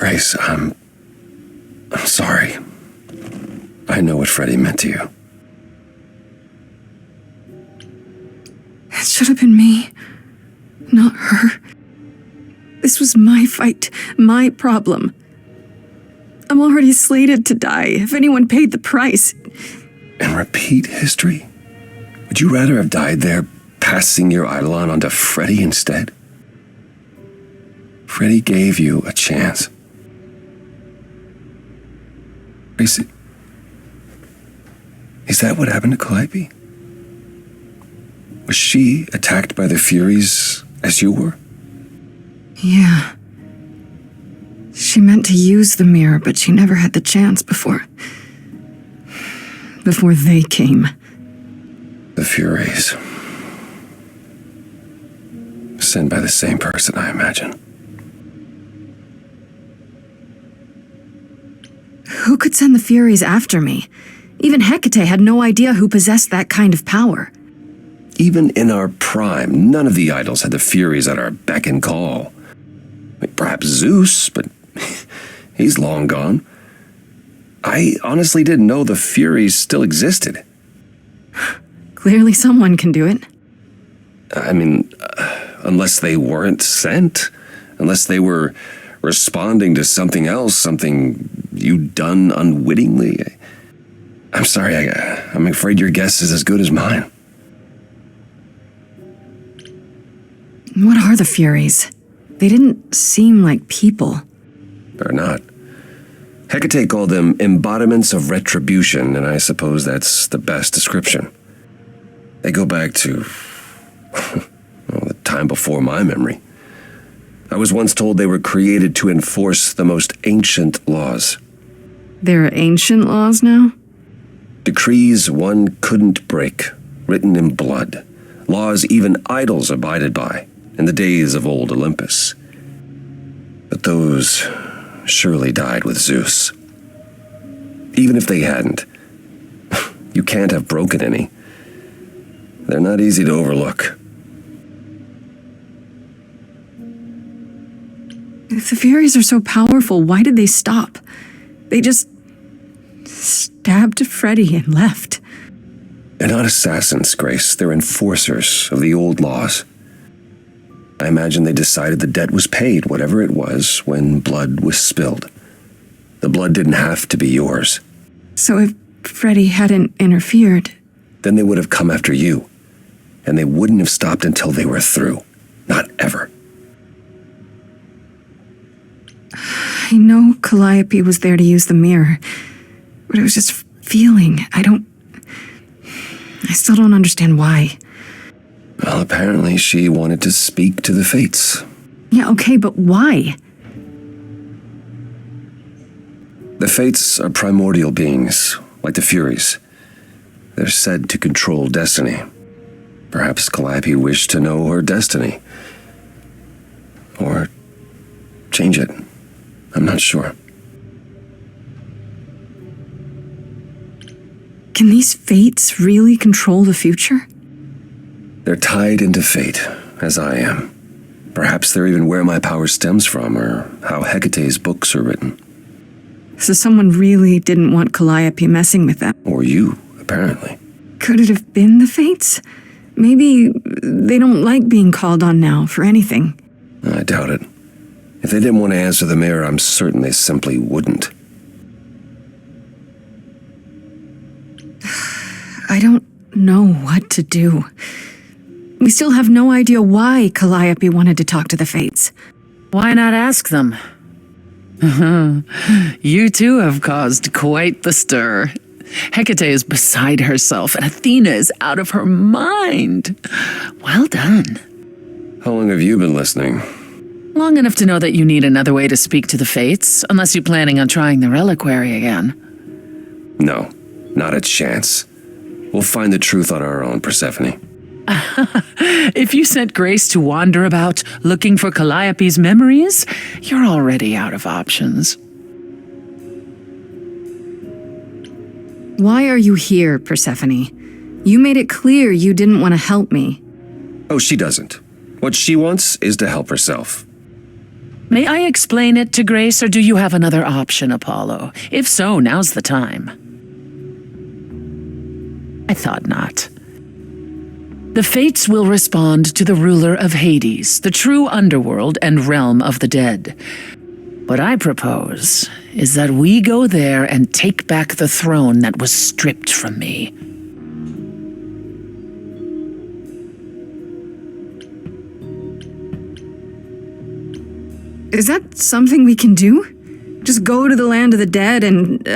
Grace, I'm sorry. I know what Freddie meant to you. It should have been me, not her. This was my fight, my problem. I'm already slated to die if anyone paid the price. And repeat history? Would you rather have died there, passing your eidolon onto Freddie instead? Freddie gave you a chance. Grace, is that what happened to Calliope? Was she attacked by the Furies as you were? Yeah. She meant to use the mirror, but she never had the chance before they came. The Furies. Sent by the same person, I imagine. Who could send the Furies after me? Even Hecate had no idea who possessed that kind of power. Even in our prime, none of the idols had the Furies at our beck and call. Perhaps Zeus, but he's long gone. I honestly didn't know the Furies still existed. Clearly someone can do it. I mean, unless they weren't sent, unless they were responding to something else, something you'd done unwittingly. I'm sorry, I'm afraid your guess is as good as mine. What are the Furies? They didn't seem like people. They're not. Hecate called them embodiments of retribution, and I suppose that's the best description. They go back to, well, the time before my memory. I was once told they were created to enforce the most ancient laws. There are ancient laws now? Decrees one couldn't break, written in blood. Laws even idols abided by in the days of old Olympus. But those surely died with Zeus. Even if they hadn't, you can't have broken any. They're not easy to overlook. If the Furies are so powerful, why did they stop? They just stabbed Freddie and left. They're not assassins, Grace. They're enforcers of the old laws. I imagine they decided the debt was paid, whatever it was, when blood was spilled. The blood didn't have to be yours. So if Freddie hadn't interfered... Then they would have come after you. And they wouldn't have stopped until they were through. Not ever. I know Calliope was there to use the mirror, but it was just feeling. I still don't understand why. Well, apparently she wanted to speak to the Fates. Yeah, okay, but why? The Fates are primordial beings, like the Furies. They're said to control destiny. Perhaps Calliope wished to know her destiny. Or change it. I'm not sure. Can these Fates really control the future? They're tied into fate, as I am. Perhaps they're even where my power stems from, or how Hecate's books are written. So someone really didn't want Calliope messing with them. Or you, apparently. Could it have been the Fates? Maybe they don't like being called on now for anything. I doubt it. If they didn't want to answer the mirror, I'm certain they simply wouldn't. I don't know what to do. We still have no idea why Calliope wanted to talk to the Fates. Why not ask them? You too have caused quite the stir. Hecate is beside herself, and Athena is out of her mind. Well done. How long have you been listening? Long enough to know that you need another way to speak to the Fates, unless you're planning on trying the reliquary again. No, not a chance. We'll find the truth on our own, Persephone. If you sent Grace to wander about looking for Calliope's memories, you're already out of options. Why are you here, Persephone? You made it clear you didn't want to help me. Oh, she doesn't. What she wants is to help herself. May I explain it to Grace, or do you have another option, Apollo? If so, now's the time. I thought not. The Fates will respond to the ruler of Hades, the true underworld and realm of the dead. What I propose is that we go there and take back the throne that was stripped from me. Is that something we can do? Just go to the land of the dead and,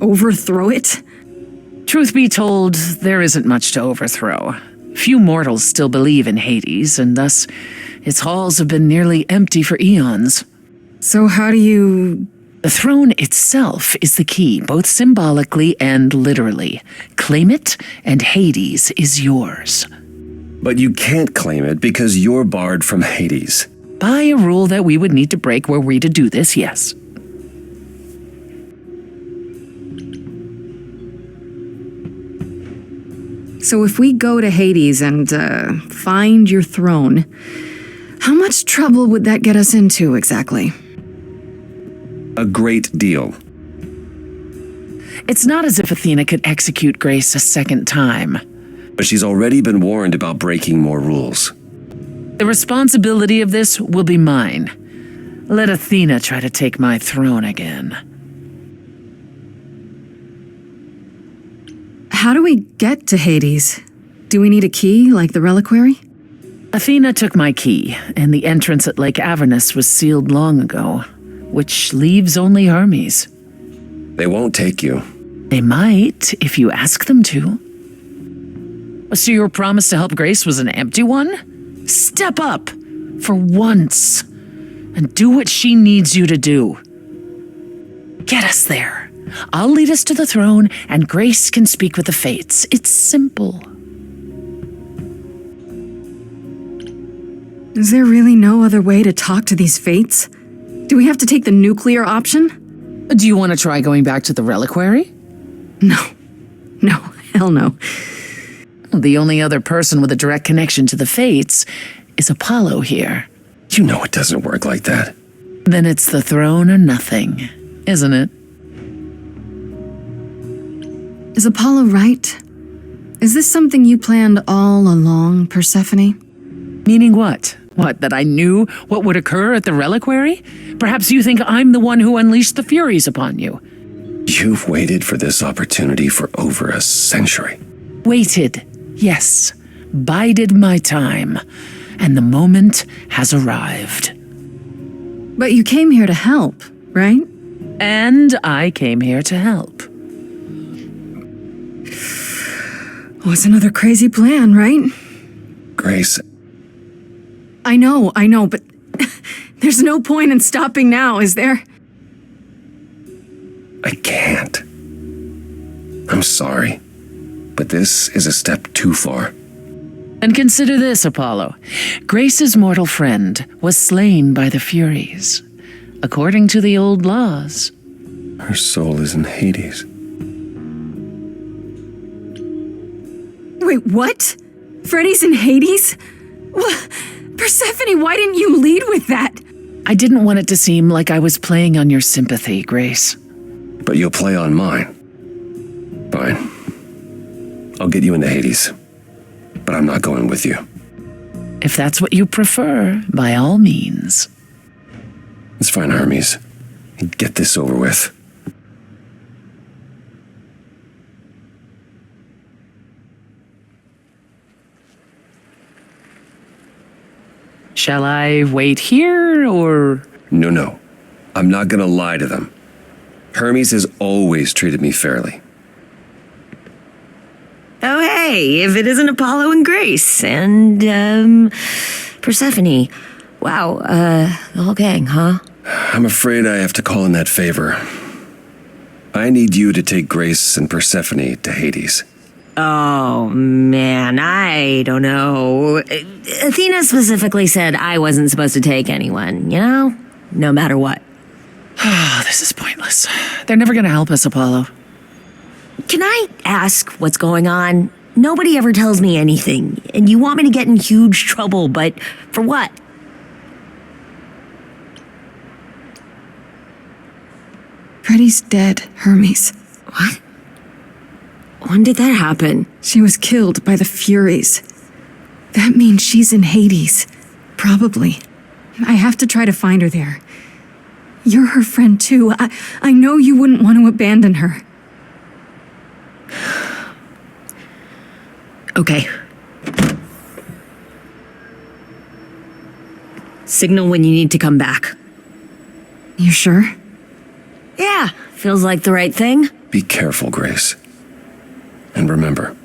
overthrow it? Truth be told, there isn't much to overthrow. Few mortals still believe in Hades, and thus its halls have been nearly empty for eons. So how do you... The throne itself is the key, both symbolically and literally. Claim it, and Hades is yours. But you can't claim it because you're barred from Hades. By a rule that we would need to break were we to do this, yes. So if we go to Hades and, find your throne, how much trouble would that get us into exactly? A great deal. It's not as if Athena could execute Grace a second time. But she's already been warned about breaking more rules. The responsibility of this will be mine. Let Athena try to take my throne again. How do we get to Hades? Do we need a key, like the reliquary? Athena took my key, and the entrance at Lake Avernus was sealed long ago, which leaves only Hermes. They won't take you. They might, if you ask them to. So your promise to help Grace was an empty one? Step up, for once, and do what she needs you to do. Get us there. I'll lead us to the throne, and Grace can speak with the Fates. It's simple. Is there really no other way to talk to these Fates? Do we have to take the nuclear option? Do you want to try going back to the reliquary? No. No, hell no. The only other person with a direct connection to the Fates is Apollo here. You know it doesn't work like that. Then it's the throne or nothing, isn't it? Is Apollo right? Is this something you planned all along, Persephone? Meaning what? What, that I knew what would occur at the reliquary? Perhaps you think I'm the one who unleashed the Furies upon you. You've waited for this opportunity for over a century. Waited, yes. Bided my time. And the moment has arrived. But you came here to help, right? And I came here to help. Was another crazy plan, right? Grace, I know, but there's no point in stopping now, is there? I can't. I'm sorry, but this is a step too far. And consider this, Apollo. Grace's mortal friend was slain by the Furies, according to the old laws. Her soul is in Hades. Wait, what? Freddy's in Hades? What? Persephone, why didn't you lead with that? I didn't want it to seem like I was playing on your sympathy, Grace. But you'll play on mine. Fine. I'll get you into Hades. But I'm not going with you. If that's what you prefer, by all means. It's fine, Hermes. Get this over with. Shall I wait here, or...? No. I'm not gonna lie to them. Hermes has always treated me fairly. Oh, hey, if it isn't Apollo and Grace and, Persephone. Wow, the whole gang, huh? I'm afraid I have to call in that favor. I need you to take Grace and Persephone to Hades. Oh, man, I don't know. Athena specifically said I wasn't supposed to take anyone, you know? No matter what. Oh, this is pointless. They're never gonna help us, Apollo. Can I ask what's going on? Nobody ever tells me anything, and you want me to get in huge trouble, but for what? Freddie's dead, Hermes. What? When did that happen? She was killed by the Furies. That means she's in Hades. Probably. I have to try to find her there. You're her friend too. I know you wouldn't want to abandon her. Okay. Signal when you need to come back. You sure? Yeah, feels like the right thing. Be careful, Grace. And remember,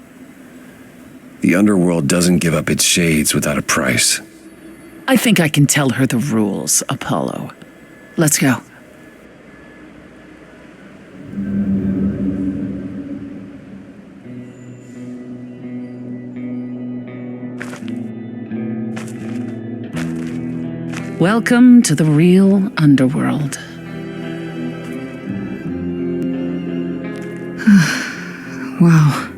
the underworld doesn't give up its shades without a price. I think I can tell her the rules, Apollo. Let's go. Welcome to the real underworld. Wow.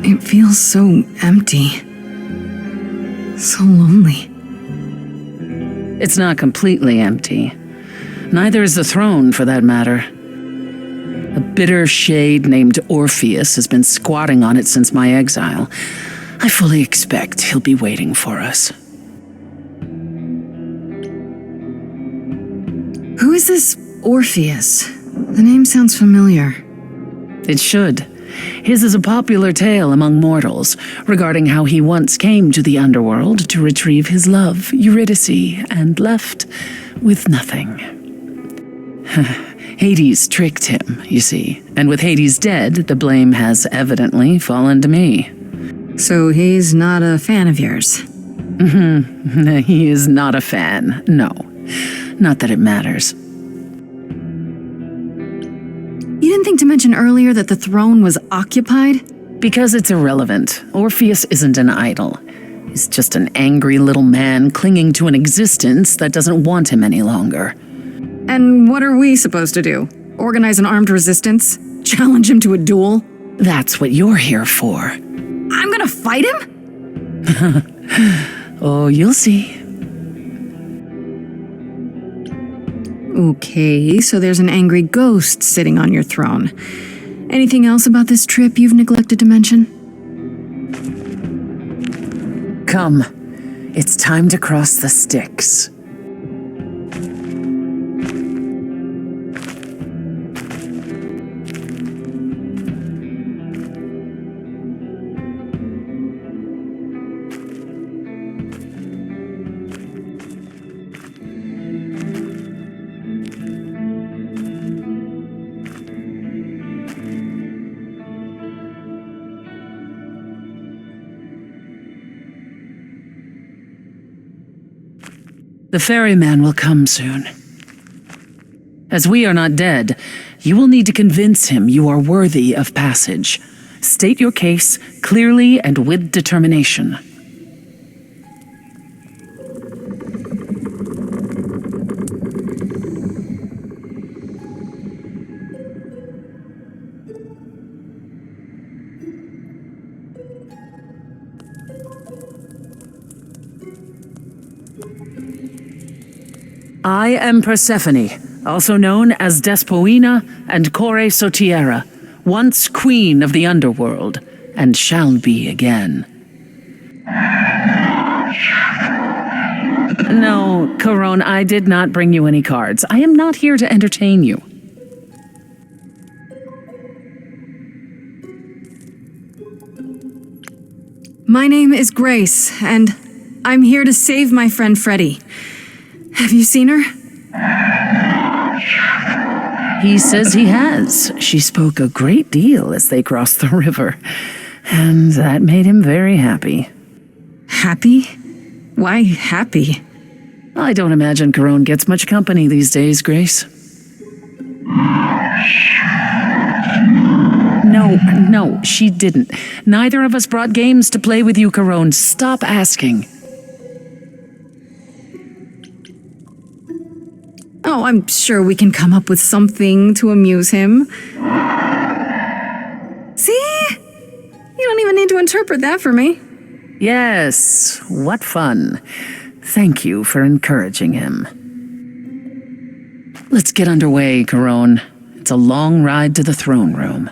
It feels so empty. So lonely. It's not completely empty. Neither is the throne, for that matter. A bitter shade named Orpheus has been squatting on it since my exile. I fully expect he'll be waiting for us. Who is this Orpheus? The name sounds familiar. It should. His is a popular tale among mortals regarding how he once came to the underworld to retrieve his love, Eurydice, and left with nothing. Hades tricked him, you see, and with Hades dead, the blame has evidently fallen to me. So he's not a fan of yours? He is not a fan, no. Not that it matters. You didn't think to mention earlier that the throne was occupied? Because it's irrelevant. Orpheus isn't an idol. He's just an angry little man clinging to an existence that doesn't want him any longer. And what are we supposed to do? Organize an armed resistance? Challenge him to a duel? That's what you're here for. I'm gonna fight him? Oh, you'll see. Okay, so there's an angry ghost sitting on your throne. Anything else about this trip you've neglected to mention? Come. It's time to cross the Styx. The ferryman will come soon. As we are not dead, you will need to convince him you are worthy of passage. State your case clearly and with determination. I am Persephone, also known as Despoina and Kore Sotiera, once queen of the underworld, and shall be again. No, Caron, I did not bring you any cards. I am not here to entertain you. My name is Grace, and I'm here to save my friend Freddie. Have you seen her? He says he has. She spoke a great deal as they crossed the river, and that made him very happy. Happy? Why happy? I don't imagine Caron gets much company these days, Grace. No, she didn't. Neither of us brought games to play with you, Caron. Stop asking. Oh, I'm sure we can come up with something to amuse him. See? You don't even need to interpret that for me. Yes, what fun. Thank you for encouraging him. Let's get underway, Caron. It's a long ride to the throne room.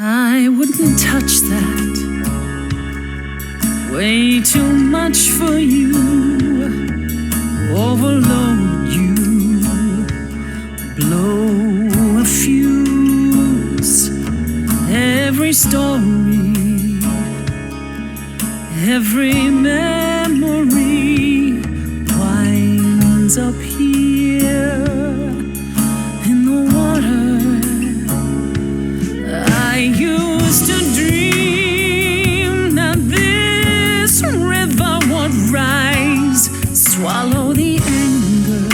I wouldn't touch that. Way too much for you. Overload you. Blow a fuse. Every story, every memory winds up here in the water. I used to dream that this river would rise, swallow the anger,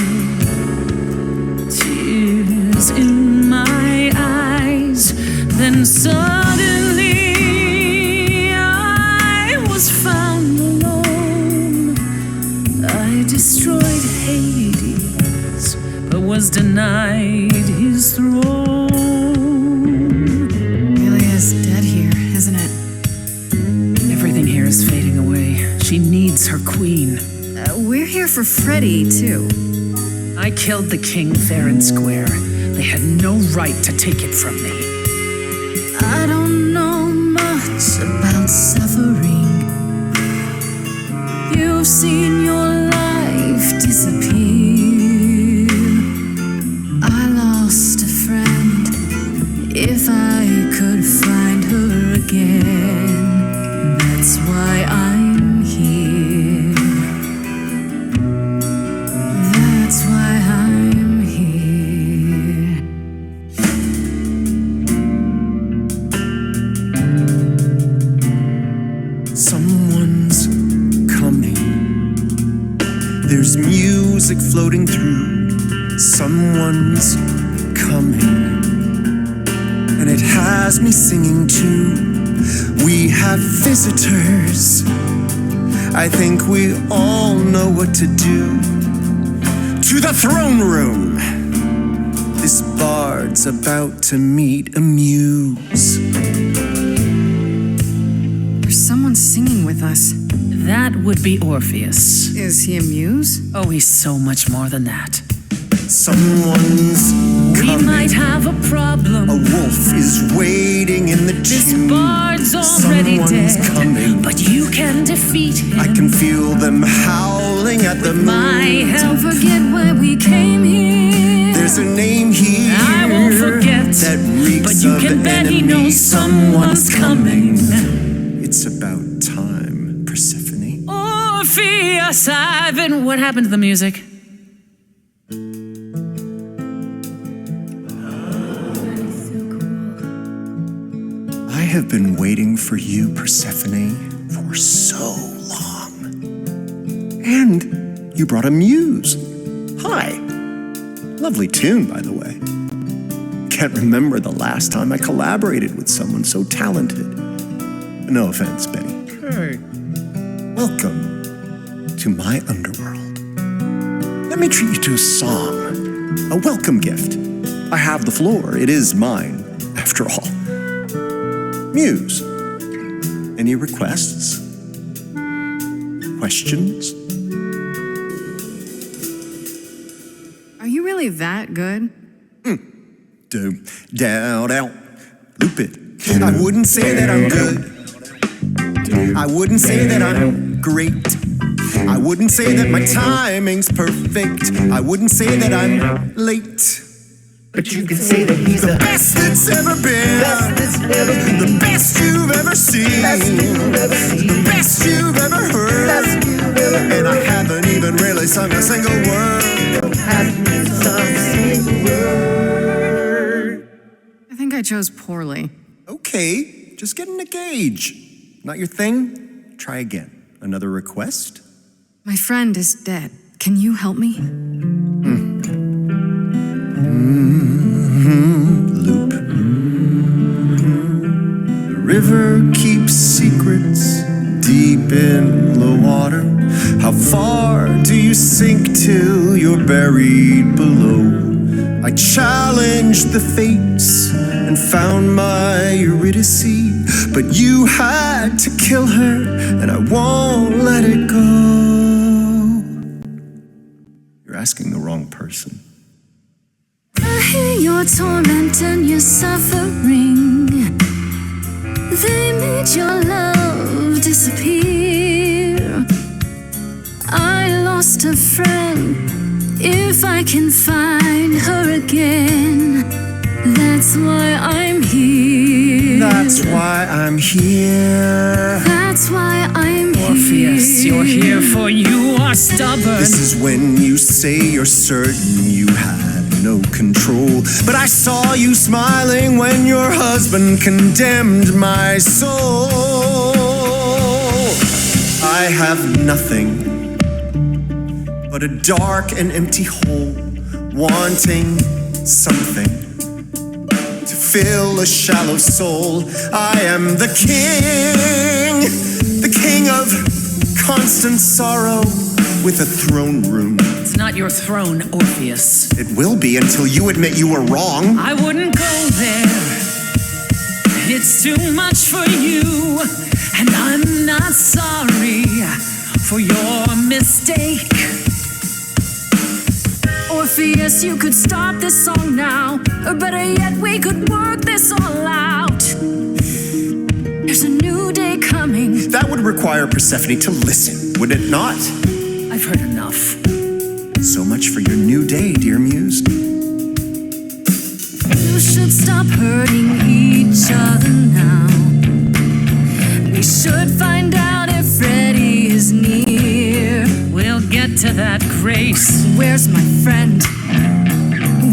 tears in my eyes. Then suddenly I was found alone. I destroyed Hades, but was denied his throne. Everything here is fading away. She needs her queen. We're here for Freddy, too. I killed the king fair and square. They had no right to take it from me. I don't know much about suffering. You've seen your life disappear. I lost a friend. If I could find her again, that's why I'm here. That's why I'm here. Someone's coming. There's music floating through. Someone's coming. And it has me singing too. We have visitors. I think we all know what to do. To the throne room. This bard's about to meet a muse. There's someone singing with us. That would be Orpheus. Is he a muse? Oh, he's so much more than that. Someone's We coming. might have a problem. A wolf is waiting in the This tune. bard's already Someone's dead, coming. but you can defeat him. I can feel them howling at the moon. My help. Don't forget why we came here. There's a name here I won't forget, that reeks but you of can bet he enemy. knows someone's coming. It's about time, Persephone. Orpheus, I've been. What happened to the music? I have been waiting for you, Persephone, for so long. And you brought a muse. Hi. Lovely tune, by the way. Can't remember the last time I collaborated with someone so talented. No offense, Betty. Hey. Welcome to my underworld. Let me treat you to a song, a welcome gift. I have the floor. It is mine, after all. Muse, any requests? Questions? Are you really that good? Down, loop it. I wouldn't say that I'm good. I wouldn't say that I'm great. I wouldn't say that my timing's perfect. I wouldn't say that I'm late. But you can say that he's The best it's ever been. The best you've ever seen. The best you've ever heard. And I haven't even really sung a single word. I think I chose poorly. Okay, just getting a gauge. Not your thing? Try again. Another request? My friend is dead. Can you help me? Loop. The river keeps secrets deep in the water. How far do you sink till you're buried below? I challenged the fates and found my Eurydice, but you had to kill her, and I won't let it go. You're asking the wrong person. I hear your torment and your suffering. They made your love disappear. I lost a friend. If I can find her again, that's why I'm here. That's why I'm here. That's why I'm here. Orpheus, you're here for you are stubborn. This is when you say you're certain you had no control. But I saw you smiling when your husband condemned my soul. I have nothing but a dark and empty hole, wanting something to fill a shallow soul. I am the king of constant sorrow with a throne room. It's not your throne, Orpheus. It will be until you admit you were wrong. I wouldn't go there. It's too much for you, and I'm not sorry for your mistake. Orpheus, you could stop this song now, or better yet, we could work this all out. There's a new day coming. That would require Persephone to listen, would it not? I've heard enough. So much for your new day, dear muse. You should stop hurting each other now. We should find out if Freddy is near. We'll get to that, Grace. Where's my friend?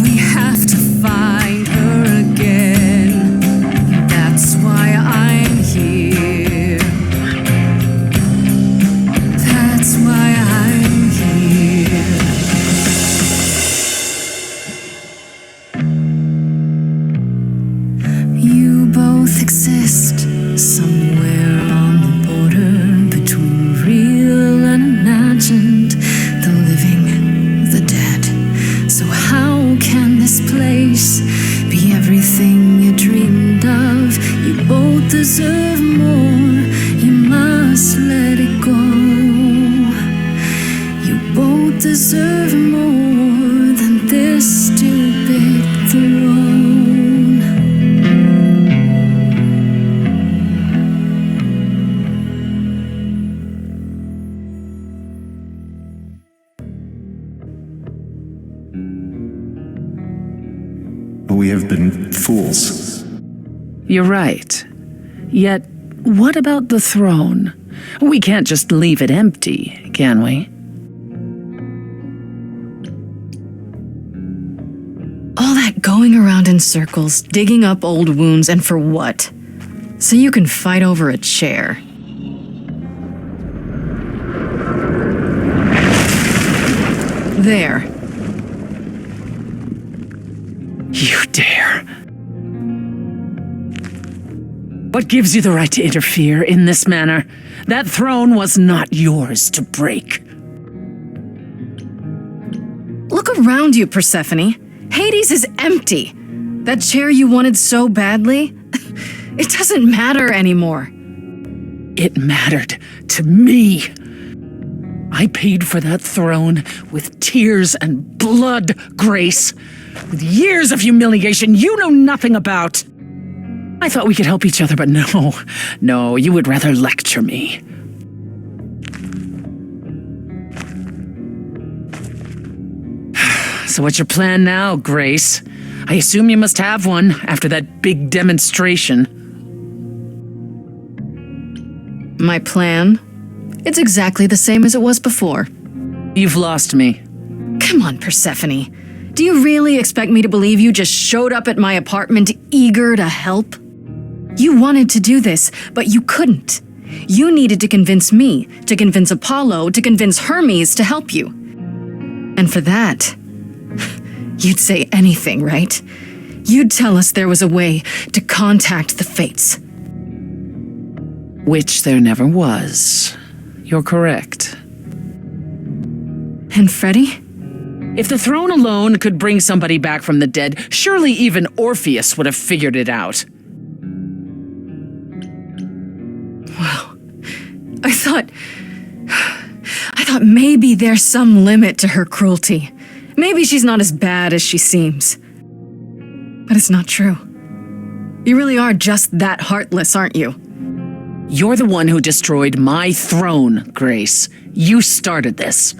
We have to find her again. That's why I'm here. That's why I'm here. You both exist somewhere on the border between real and imagined, the living, the dead. So how can this place be everything you dreamed of? You both deserve more, you must let it go. You both deserve more than this stupid throne. We have been fools. You're right. Yet, what about the throne? We can't just leave it empty, can we? All that going around in circles, digging up old wounds, and for what? So you can fight over a chair. There. You dare. What gives you the right to interfere in this manner? That throne was not yours to break. Look around you, Persephone. Hades is empty. That chair you wanted so badly, it doesn't matter anymore. It mattered to me. I paid for that throne with tears and blood, Grace. With years of humiliation you know nothing about. I thought we could help each other, but no, you would rather lecture me. So what's your plan now, Grace? I assume you must have one after that big demonstration. My plan? It's exactly the same as it was before. You've lost me. Come on, Persephone. Do you really expect me to believe you just showed up at my apartment eager to help? You wanted to do this, but you couldn't. You needed to convince me, to convince Apollo, to convince Hermes to help you. And for that, you'd say anything, right? You'd tell us there was a way to contact the fates. Which there never was. You're correct. And Freddie? If the throne alone could bring somebody back from the dead, surely even Orpheus would have figured it out. Wow. I thought maybe there's some limit to her cruelty. Maybe she's not as bad as she seems. But it's not true. You really are just that heartless, aren't you? You're the one who destroyed my throne, Grace. You started this.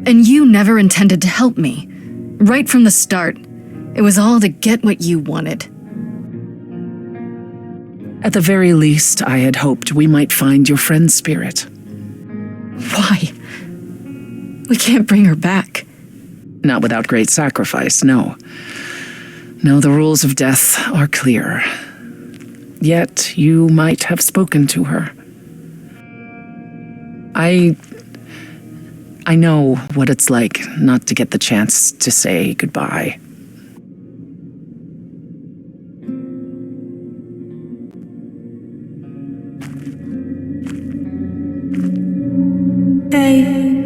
And you never intended to help me. Right from the start. It was all to get what you wanted. At the very least, I had hoped we might find your friend's spirit. Why? We can't bring her back. Not without great sacrifice, no. No, the rules of death are clear. Yet you might have spoken to her. I know what it's like not to get the chance to say goodbye. Hey.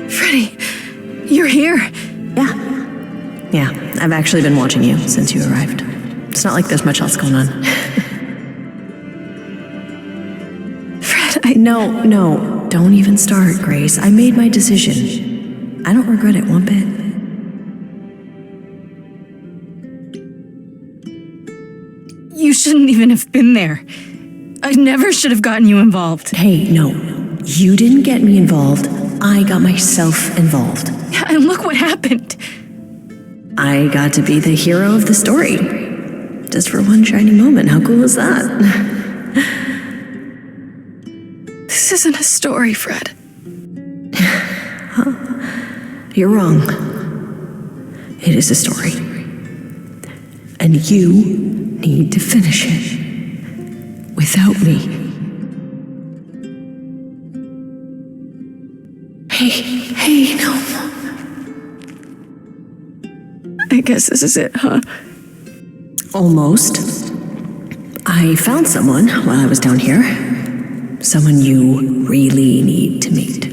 Freddie, you're here. Yeah, I've actually been watching you since you arrived. It's not like there's much else going on. Fred, No, don't even start, Grace. I made my decision. I don't regret it one bit. You shouldn't even have been there. I never should have gotten you involved. Hey, no. You didn't get me involved. I got myself involved. And look what happened. I got to be the hero of the story. Just for one shining moment. How cool is that? This isn't a story, Fred. You're wrong. It is a story. And you need to finish it. Without me. Hey, no. I guess this is it, huh? Almost. I found someone while I was down here. Someone you really need to meet.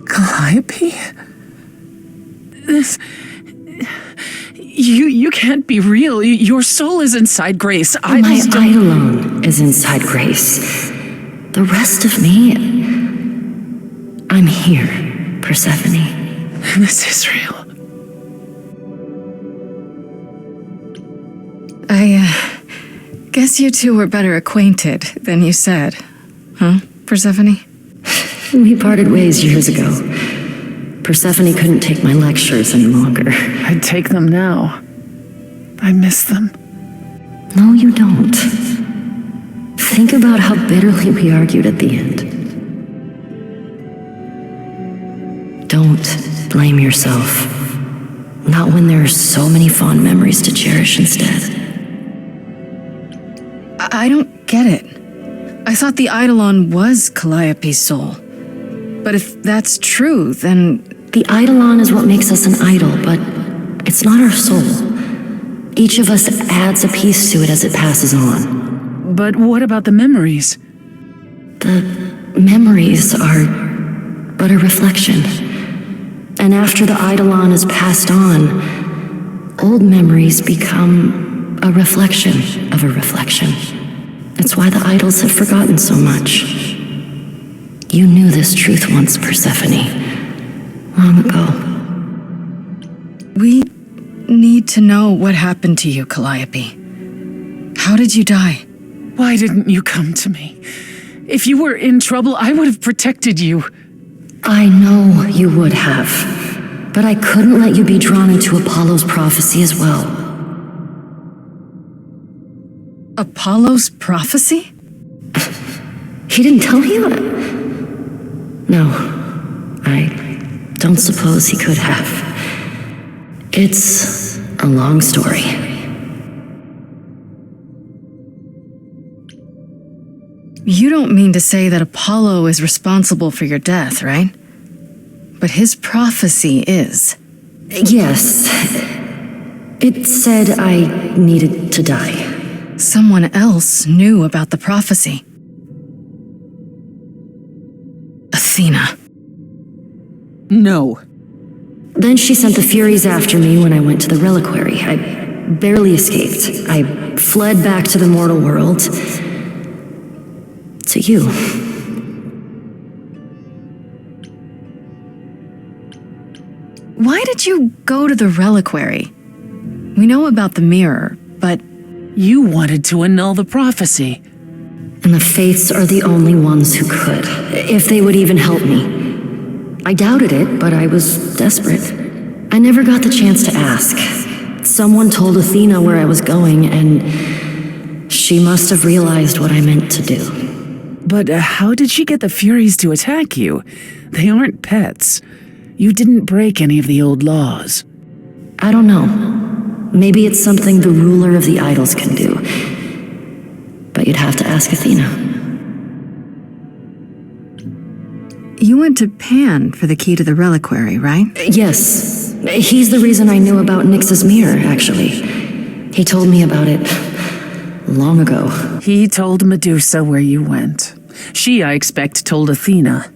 Calliope? This... You can't be real. Your soul is inside Grace. My eidolon is inside Grace. The rest of me... I'm here, Persephone. This is real. I guess you two were better acquainted than you said. Huh, Persephone? We parted ways years ago. Persephone couldn't take my lectures any longer. I'd take them now. I miss them. No, you don't. Think about how bitterly we argued at the end. Don't blame yourself. Not when there are so many fond memories to cherish instead. I don't get it. I thought the eidolon was Calliope's soul. But if that's true, then... The eidolon is what makes us an idol, but it's not our soul. Each of us adds a piece to it as it passes on. But what about the memories? The memories are but a reflection. And after the eidolon is passed on, old memories become a reflection of a reflection. It's why the idols have forgotten so much. You knew this truth once, Persephone. Long ago. We need to know what happened to you, Calliope. How did you die? Why didn't you come to me? If you were in trouble, I would have protected you. I know you would have, but I couldn't let you be drawn into Apollo's prophecy as well. Apollo's prophecy? He didn't tell you? No, I don't suppose he could have. It's a long story. You don't mean to say that Apollo is responsible for your death, right? But his prophecy is. Yes. It said I needed to die. Someone else knew about the prophecy. Athena. No. Then she sent the Furies after me when I went to the reliquary. I barely escaped. I fled back to the mortal world. To you. Why did you go to the reliquary? We know about the mirror, but You wanted to annul the prophecy. And the Fates are the only ones who could, if they would even help me. I doubted it, but I was desperate. I never got the chance to ask. Someone told Athena where I was going, and she must have realized what I meant to do. But how did she get the Furies to attack you? They aren't pets. You didn't break any of the old laws. I don't know. Maybe it's something the ruler of the idols can do. But you'd have to ask Athena. you went to Pan for the key to the reliquary, right? Yes. He's the reason I knew about Nyx's mirror, actually. He told me about it long ago. He told Medusa where you went. She, I expect, told Athena.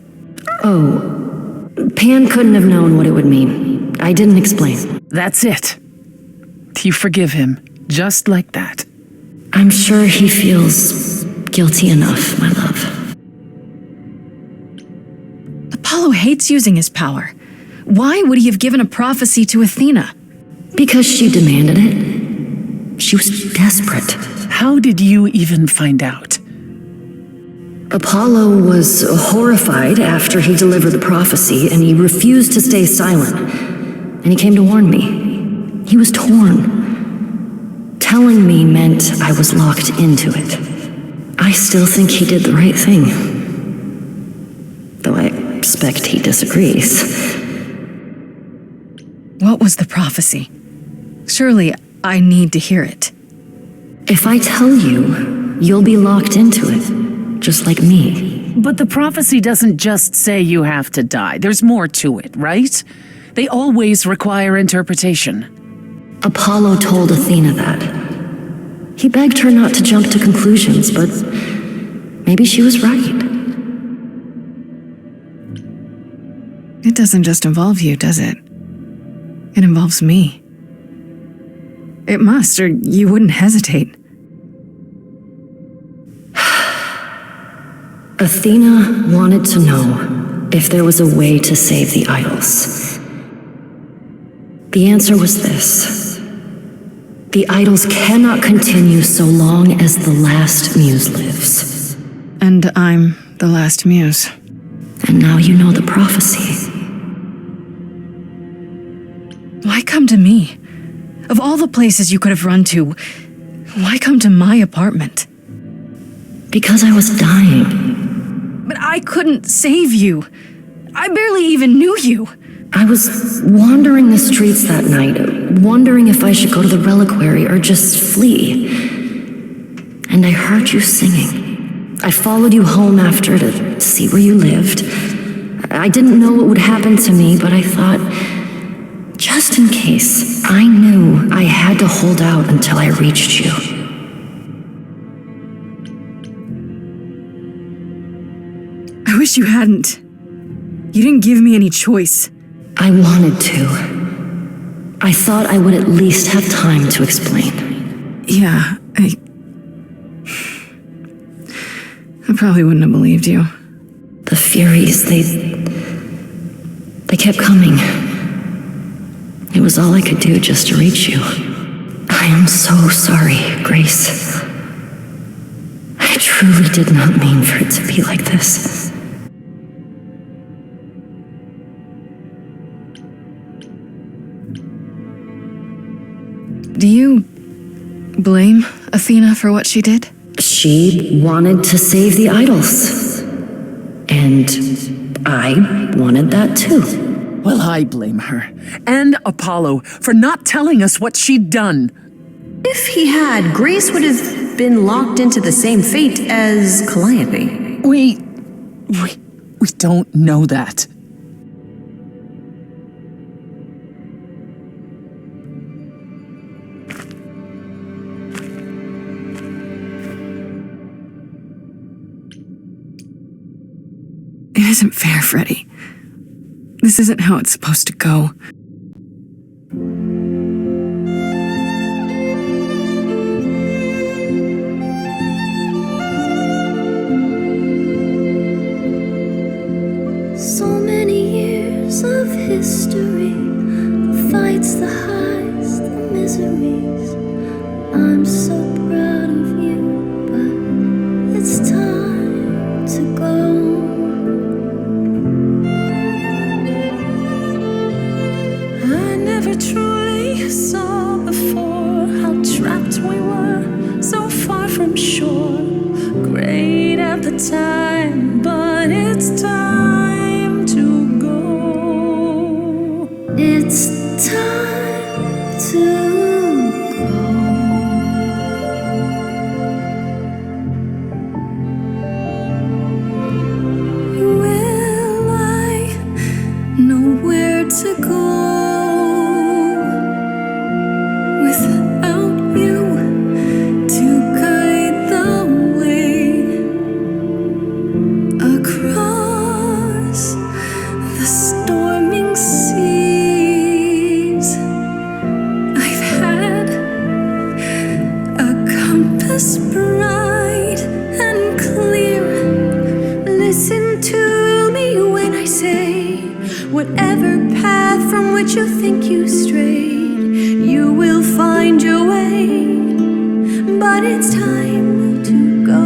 Oh, Pan couldn't have known what it would mean. I didn't explain. That's it. You forgive him, just like that. I'm sure he feels guilty enough, my love. Apollo hates using his power. Why would he have given a prophecy to Athena? Because she demanded it. She was desperate. How did you even find out? Apollo was horrified after he delivered the prophecy, and he refused to stay silent. And he came to warn me. He was torn. Telling me meant I was locked into it. I still think he did the right thing. Though I expect he disagrees. What was the prophecy? Surely I need to hear it. If I tell you, you'll be locked into it, just like me. But the prophecy doesn't just say you have to die. There's more to it, right? They always require interpretation. Apollo told Athena that. He begged her not to jump to conclusions, but maybe she was right. It doesn't just involve you, does it? It involves me. It must, or you wouldn't hesitate. Athena wanted to know if there was a way to save the idols. The answer was this. The idols cannot continue so long as the last muse lives. And I'm the last muse. And now you know the prophecy. Why come to me? Of all the places you could have run to, why come to my apartment? Because I was dying. But I couldn't save you. I barely even knew you. I was wandering the streets that night, wondering if I should go to the reliquary or just flee. And I heard you singing. I followed you home after to see where you lived. I didn't know what would happen to me, but I thought, just in case, I knew I had to hold out until I reached you. I wish you hadn't. You didn't give me any choice. I wanted to. I thought I would at least have time to explain. Yeah, I probably wouldn't have believed you. The Furies, they kept coming. It was all I could do just to reach you. I am so sorry, Grace. I truly did not mean for it to be like this. blame Athena for what she did? She wanted to save the idols. And I wanted that too. Well, I blame her. And Apollo for not telling us what she'd done. If he had, Grace would have been locked into the same fate as Calliope. We don't know that. It isn't fair, Freddy. This isn't how it's supposed to go. So many years of history, the fights, the highs, the miseries. I'm so proud of you, but it's time to go. I never truly saw before how trapped we were, so far from shore. Great at the time, but it's time to go. It's time to go. Will I know where to go? Without you to guide the way across the storming seas. I've had a compass bright and clear. Listen to me when I say, whatever path from which you think you strayed, you will find your way, but it's time to go.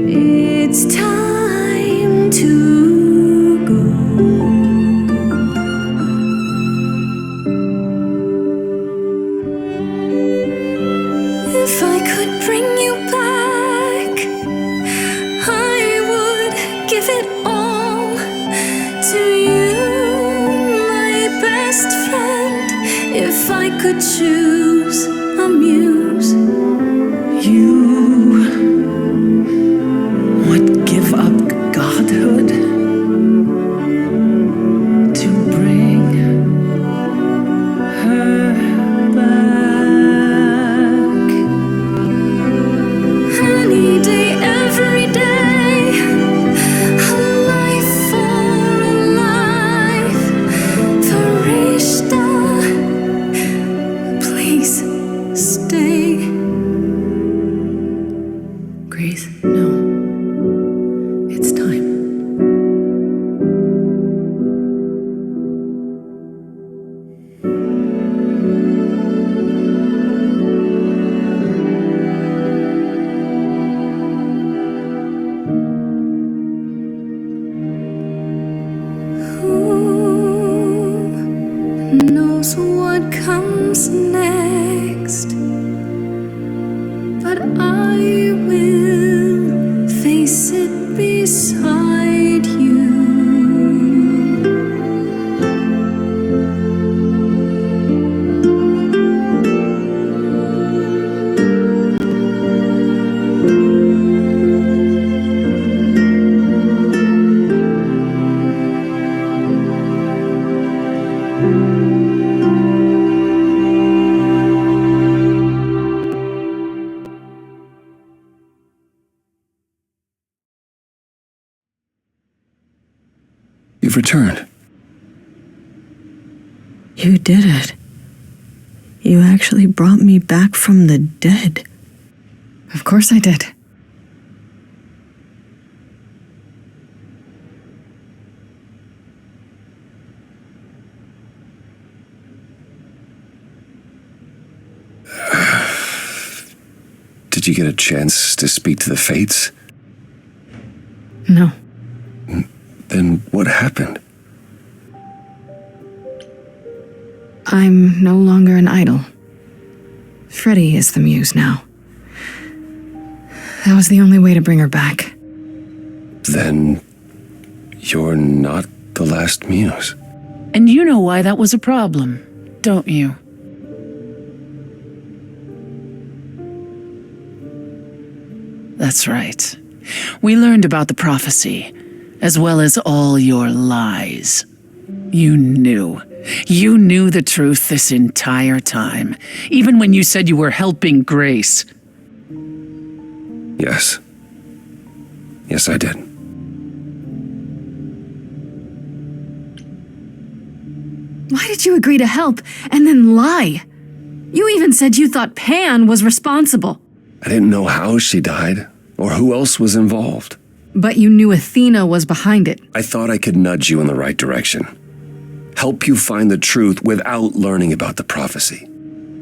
It's time to go. If I could bring you back, I would give it all to you, my best friend. If I could choose a muse, You would give up godhood to bring her back. any day, every day, a life for a life. Farishta, please stay. Grace, no. It's time. Who knows what comes next? But I will face it beside you. You've returned. You did it. You actually brought me back from the dead. Of course I did. Did you get a chance to speak to the Fates? No. Then what happened? I'm no longer an idol. Freddie is the muse now. That was the only way to bring her back. Then you're not the last muse. And you know why that was a problem, don't you? That's right. We learned about the prophecy, as well as all your lies. You knew. You knew the truth this entire time, even when you said you were helping Grace. Yes. Yes, I did. Why did you agree to help and then lie? You even said you thought Pan was responsible. I didn't know how she died, or who else was involved. But you knew Athena was behind it. I thought I could nudge you in the right direction. Help you find the truth without learning about the prophecy.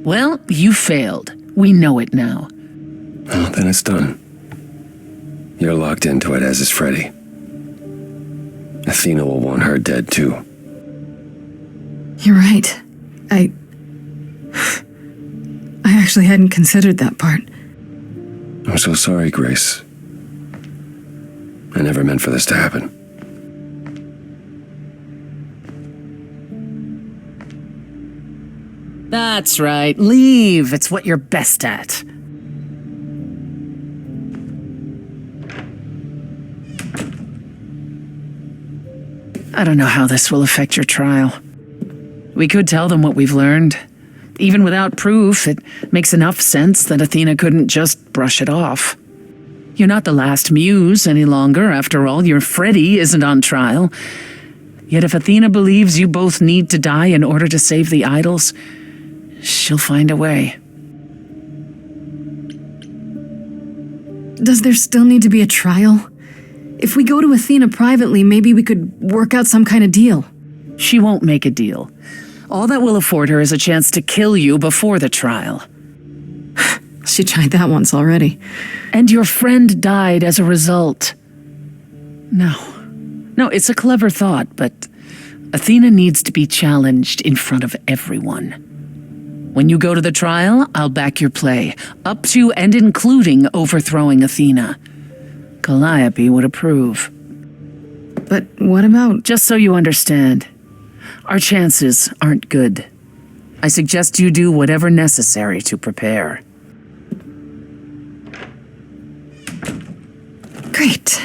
Well, you failed. We know it now. Well, then it's done. You're locked into it, as is Freddie. Athena will want her dead, too. You're right. I actually hadn't considered that part. I'm so sorry, Grace. I never meant for this to happen. That's right. Leave. It's what you're best at. I don't know how this will affect your trial. We could tell them what we've learned. Even without proof, it makes enough sense that Athena couldn't just brush it off. You're not the last muse any longer. After all, your Freddie isn't on trial. Yet if Athena believes you both need to die in order to save the idols, she'll find a way. Does there still need to be a trial? If we go to Athena privately, maybe we could work out some kind of deal. She won't make a deal. All that will afford her is a chance to kill you before the trial. She tried that once already. And your friend died as a result. No, it's a clever thought, but Athena needs to be challenged in front of everyone. When you go to the trial, I'll back your play, up to and including overthrowing Athena. Calliope would approve. But what about... Just so you understand, our chances aren't good. I suggest you do whatever necessary to prepare. Great.